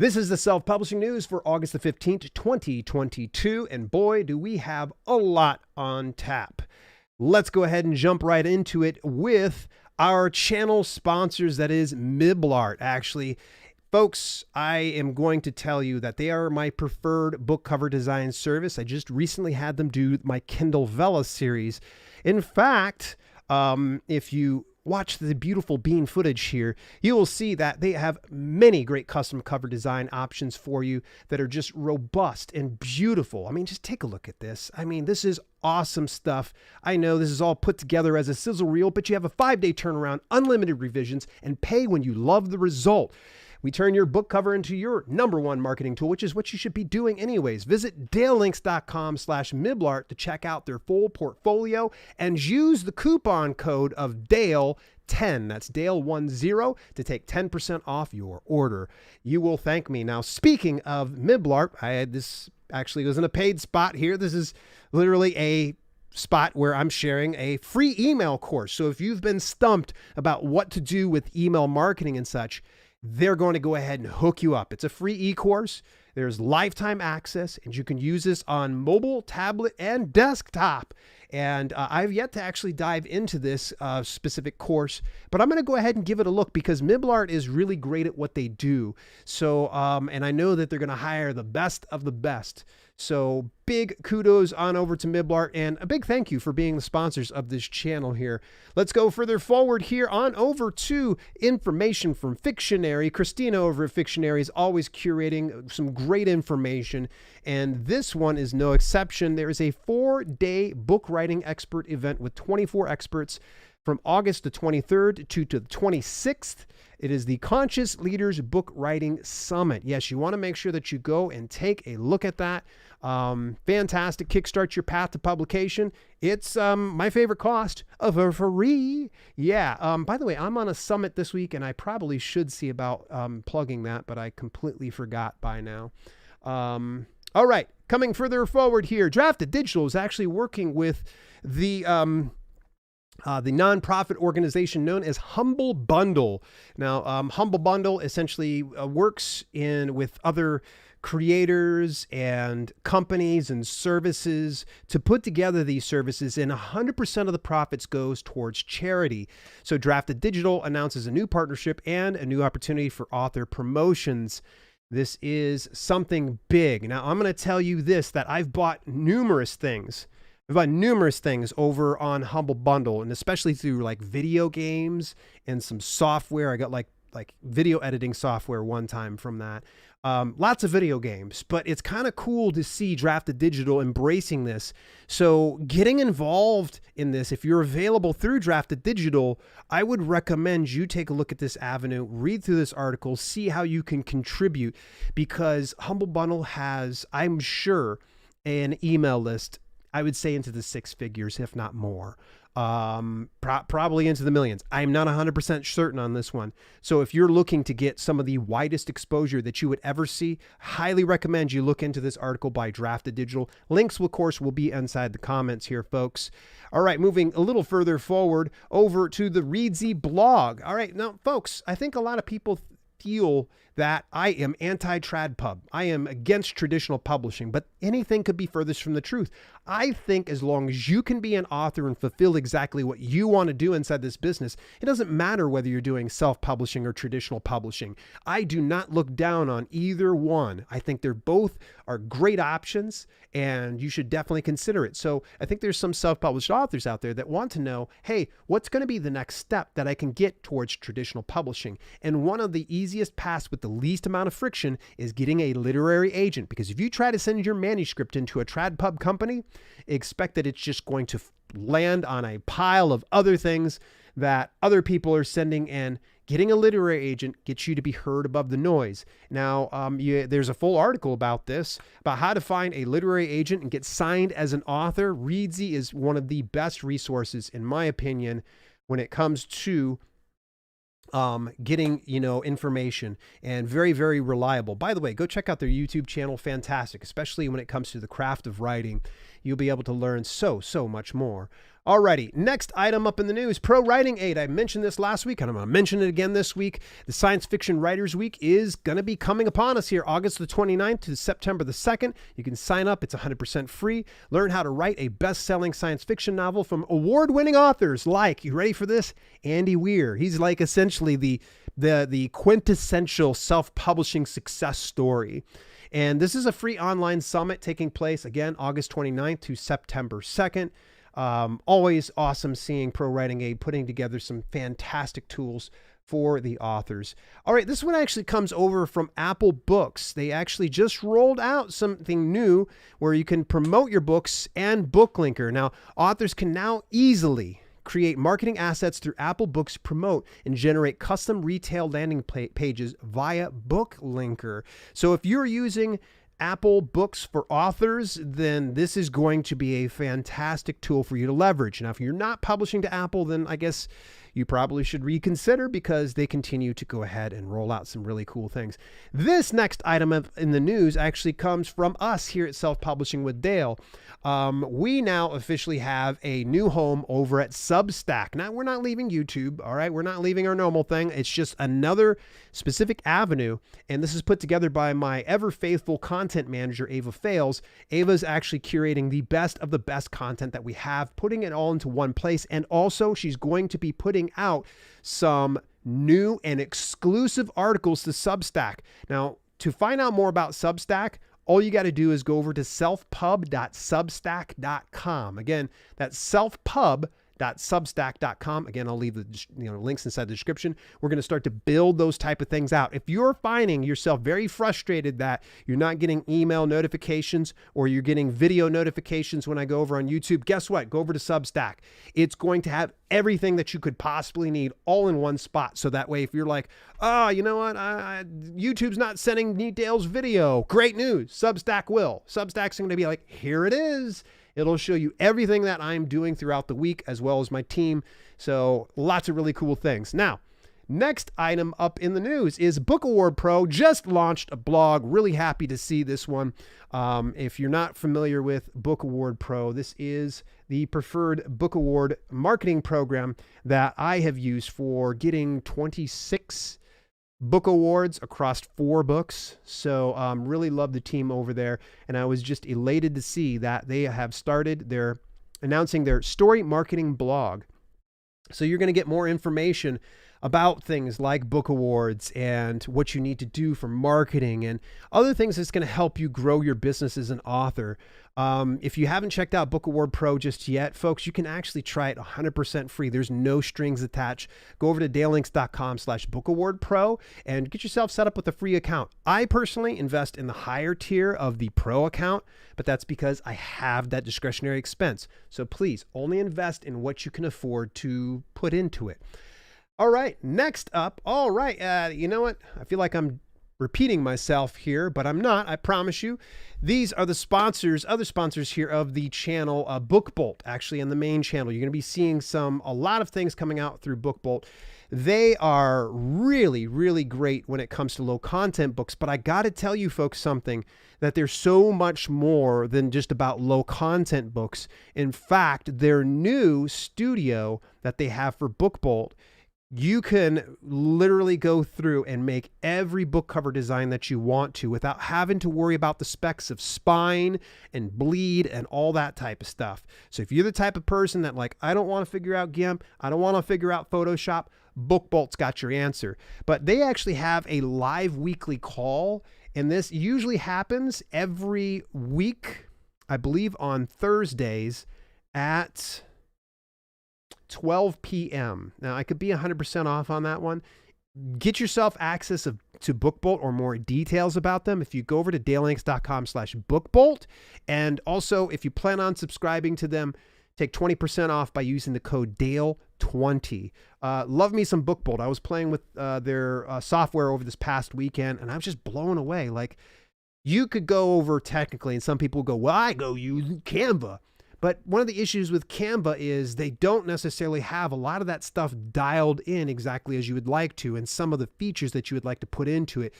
This is the self-publishing news for August the 15th, 2022, and boy, do we have a lot on tap. Let's go ahead and jump right into it with our channel sponsors, that is Miblart. Actually, folks, I am going to tell you that they are my preferred book cover design service. I just recently had them do my Kindle Vella series. In fact, if you watch the beautiful bean footage here, you will see that they have many great custom cover design options for you that are just robust and beautiful. I mean, just take a look at this. I mean, this is awesome stuff. I know this is all put together as a sizzle reel, but you have a 5-day turnaround, unlimited revisions, and pay when you love the result. We turn your book cover into your #1 marketing tool, which is what you should be doing anyways. Visit dalelinks.com/Miblart to check out their full portfolio and use the coupon code of Dale10, that's Dale10, to take 10% off your order. You will thank me. Now, speaking of Miblart, this actually wasn't a paid spot here. This is literally a spot where I'm sharing a free email course. So if you've been stumped about what to do with email marketing and such, they're going to go ahead and hook you up. It's a free e-course. There's lifetime access, and you can use this on mobile, tablet, and desktop. And I've yet to actually dive into this specific course, but I'm going to go ahead and give it a look because Miblart is really great at what they do. So, and I know that they're going to hire the best of the best. So big kudos on over to Miblart, and a big thank you for being the sponsors of this channel here. Let's go further forward here on over to information from Fictionary. Christina over at Fictionary is always curating some great information, and this one is no exception. There is a 4-day book writing expert event with 24 experts from August the 23rd to the 26th. It is the Conscious Leaders Book Writing Summit. Yes, you want to make sure that you go and take a look at that. Fantastic. Kickstart your path to publication. It's my favorite cost of a free. Yeah. By the way, I'm on a summit this week, and I probably should see about plugging that, but I completely forgot by now. All right. Coming further forward here, Drafted Digital is actually working with the nonprofit organization known as Humble Bundle. Now, Humble Bundle essentially works with other creators and companies and services to put together these services, and 100% of the profits goes towards charity. So Drafted Digital announces a new partnership and a new opportunity for author promotions. This is something big. Now, I'm going to tell you this, that I've bought numerous things. I've bought numerous things over on Humble Bundle, and especially through like video games and some software. I got like video editing software one time from that. Lots of video games, but it's kind of cool to see Drafted Digital embracing this. So getting involved in this, if you're available through Drafted Digital, I would recommend you take a look at this avenue, read through this article, see how you can contribute, because Humble Bundle has, I'm sure, an email list, I would say into the 6 figures, if not more. Probably into the millions. I'm not 100% certain on this one. So if you're looking to get some of the widest exposure that you would ever see, highly recommend you look into this article by Drafted Digital. Links, of course, will be inside the comments here, folks. All right, moving a little further forward over to the Reedsy blog. All right, now, folks, I think a lot of people feel that I am anti-TradPub. I am against traditional publishing, but anything could be furthest from the truth. I think as long as you can be an author and fulfill exactly what you want to do inside this business, it doesn't matter whether you're doing self-publishing or traditional publishing. I do not look down on either one. I think they're both are great options, and you should definitely consider it. So I think there's some self-published authors out there that want to know, hey, what's going to be the next step that I can get towards traditional publishing? And one of the easiest paths with the least amount of friction is getting a literary agent, because if you try to send your manuscript into a TradPub company, expect that it's just going to land on a pile of other things that other people are sending, and getting a literary agent gets you to be heard above the noise. Now, there's a full article about this, about how to find a literary agent and get signed as an author. Reedsy is one of the best resources, in my opinion, when it comes to getting, information, and very, very reliable. By the way, go check out their YouTube channel. Fantastic, especially when it comes to the craft of writing. You'll be able to learn so much more. Alrighty, next item up in the news, Pro Writing Aid. I mentioned this last week, and I'm going to mention it again this week. The Science Fiction Writers Week is going to be coming upon us here, August the 29th to September the 2nd. You can sign up. It's 100% free. Learn how to write a best-selling science fiction novel from award-winning authors like, you ready for this? Andy Weir. He's like essentially the quintessential self-publishing success story. And this is a free online summit taking place, again, August 29th to September 2nd. Always awesome seeing Pro Writing Aid putting together some fantastic tools for the authors. All right, this one actually comes over from Apple Books. They actually just rolled out something new where you can promote your books and Booklinker. Now, authors can now easily create marketing assets through Apple Books Promote and generate custom retail landing pages via Booklinker. So if you're using Apple Books for authors, then this is going to be a fantastic tool for you to leverage. Now, if you're not publishing to Apple, then I guess you probably should reconsider because they continue to go ahead and roll out some really cool things. This next item in the news actually comes from us here at Self-Publishing with Dale. We now officially have a new home over at Substack. Now, we're not leaving YouTube, all right? We're not leaving our normal thing. It's just another specific avenue, and this is put together by my ever-faithful content manager, Ava Fales. Ava's actually curating the best of the best content that we have, putting it all into one place, and also she's going to be putting out some new and exclusive articles to Substack. Now, to find out more about Substack, all you got to do is go over to selfpub.substack.com. Again, that's selfpub.substack.com. Again, I'll leave the links inside the description. We're going to start to build those type of things out. If you're finding yourself very frustrated that you're not getting email notifications or you're getting video notifications when I go over on YouTube, guess what? Go over to Substack. It's going to have everything that you could possibly need all in one spot. So that way, if you're like, oh, you know what? YouTube's not sending me Dale's video. Great news. Substack will. Substack's going to be like, here it is. It'll show you everything that I'm doing throughout the week as well as my team. So lots of really cool things. Now, next item up in the news is Book Award Pro just launched a blog. Really happy to see this one. If you're not familiar with Book Award Pro, this is the preferred Book Award marketing program that I have used for getting 26 book awards across 4 books. So really love the team over there. And I was just elated to see that they have started announcing their story marketing blog. So you're going to get more information about things like book awards and what you need to do for marketing and other things that's going to help you grow your business as an author. If you haven't checked out Book Award Pro just yet, folks, you can actually try it 100% free. There's no strings attached. Go over to dalelinks.com/bookawardpro and get yourself set up with a free account. I personally invest in the higher tier of the pro account, but that's because I have that discretionary expense. So please only invest in what you can afford to put into it. All right, next up. All right, you know what? I feel like I'm repeating myself here, but I'm not, I promise you. These are the sponsors, other sponsors here of the channel, BookBolt, actually in the main channel. You're going to be seeing a lot of things coming out through BookBolt. They are really, really great when it comes to low content books, but I got to tell you folks something, that there's so much more than just about low content books. In fact, their new studio that they have for BookBolt, you can literally go through and make every book cover design that you want to without having to worry about the specs of spine and bleed and all that type of stuff. So if you're the type of person that like, I don't want to figure out GIMP, I don't want to figure out Photoshop, BookBolt's got your answer. But they actually have a live weekly call, and this usually happens every week, I believe on Thursdays at 12 p.m. Now, I could be 100% off on that one. Get yourself access to BookBolt or more details about them if you go over to dalelinks.com/bookbolt. And also, if you plan on subscribing to them, take 20% off by using the code DALE20. Love me some BookBolt. I was playing with their software over this past weekend, and I was just blown away. Like, you could go over technically, and some people go, well, I go use Canva. But one of the issues with Canva is they don't necessarily have a lot of that stuff dialed in exactly as you would like to, and some of the features that you would like to put into it.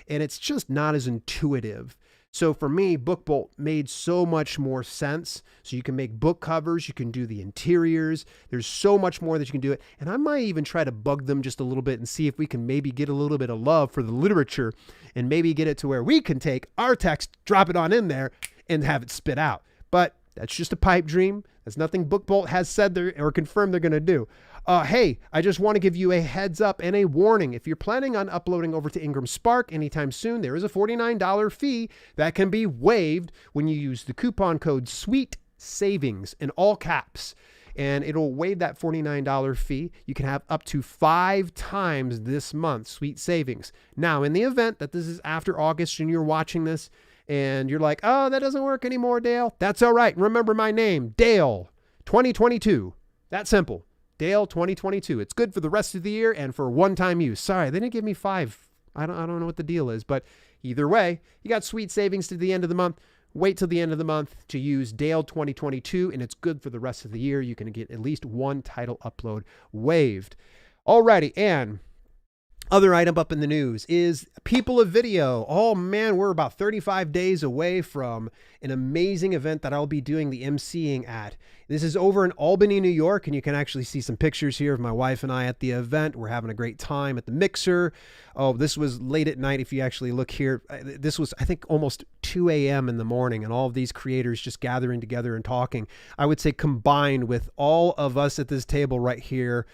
And it's just not as intuitive. So for me, BookBolt made so much more sense. So you can make book covers, you can do the interiors. There's so much more that you can do it. And I might even try to bug them just a little bit and see if we can maybe get a little bit of love for the literature and maybe get it to where we can take our text, drop it on in there and have it spit out. But that's just a pipe dream. That's nothing BookBolt has said or confirmed they're going to do. Hey, I just want to give you a heads up and a warning. If you're planning on uploading over to Ingram Spark anytime soon, there is a $49 fee that can be waived when you use the coupon code SWEET SAVINGS in all caps. And it'll waive that $49 fee. You can have up to 5 times this month Sweet Savings. Now, in the event that this is after August and you're watching this and you're like, oh, that doesn't work anymore, Dale. That's all right. Remember my name, Dale 2022. That simple. Dale 2022. It's good for the rest of the year and for one-time use. Sorry, they didn't give me 5. I don't know what the deal is, but either way, you got sweet savings to the end of the month. Wait till the end of the month to use Dale 2022, and it's good for the rest of the year. You can get at least one title upload waived. Alrighty, and other item up in the news is People of Video. Oh man, we're about 35 days away from an amazing event that I'll be doing the emceeing at. This is over in Albany, New York, and you can actually see some pictures here of my wife and I at the event. We're having a great time at the Mixer. Oh, this was late at night. If you actually look here, this was, I think, almost 2 a.m. in the morning, and all of these creators just gathering together and talking. I would say combined with all of us at this table right here,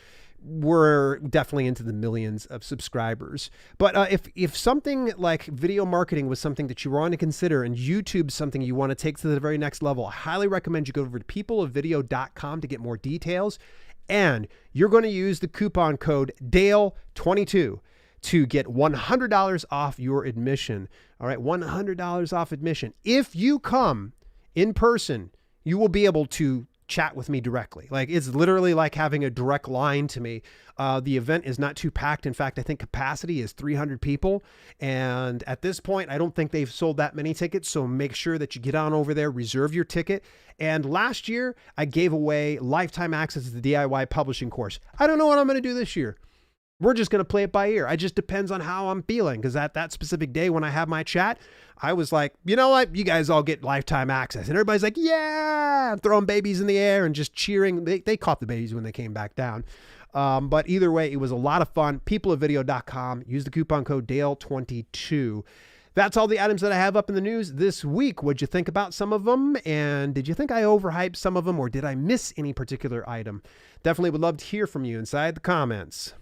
we're definitely into the millions of subscribers. But if something like video marketing was something that you want to consider and YouTube's something you want to take to the very next level, I highly recommend you go over to peopleofvideo.com to get more details. And you're going to use the coupon code DALE22 to get $100 off your admission. All right, $100 off admission. If you come in person, you will be able to chat with me directly. Like, it's literally like having a direct line to me. The event is not too packed. In fact, I think capacity is 300 people. And at this point, I don't think they've sold that many tickets. So make sure that you get on over there, reserve your ticket. And last year I gave away lifetime access to the DIY publishing course. I don't know what I'm going to do this year. We're just going to play it by ear. It just depends on how I'm feeling. Because at that specific day when I have my chat, I was like, you know what? You guys all get lifetime access. And everybody's like, yeah, I'm throwing babies in the air and just cheering. They caught the babies when they came back down. But either way, it was a lot of fun. Peopleofvideo.com. Use the coupon code DALE22. That's all the items that I have up in the news this week. What'd you think about some of them? And did you think I overhyped some of them, or did I miss any particular item? Definitely would love to hear from you inside the comments.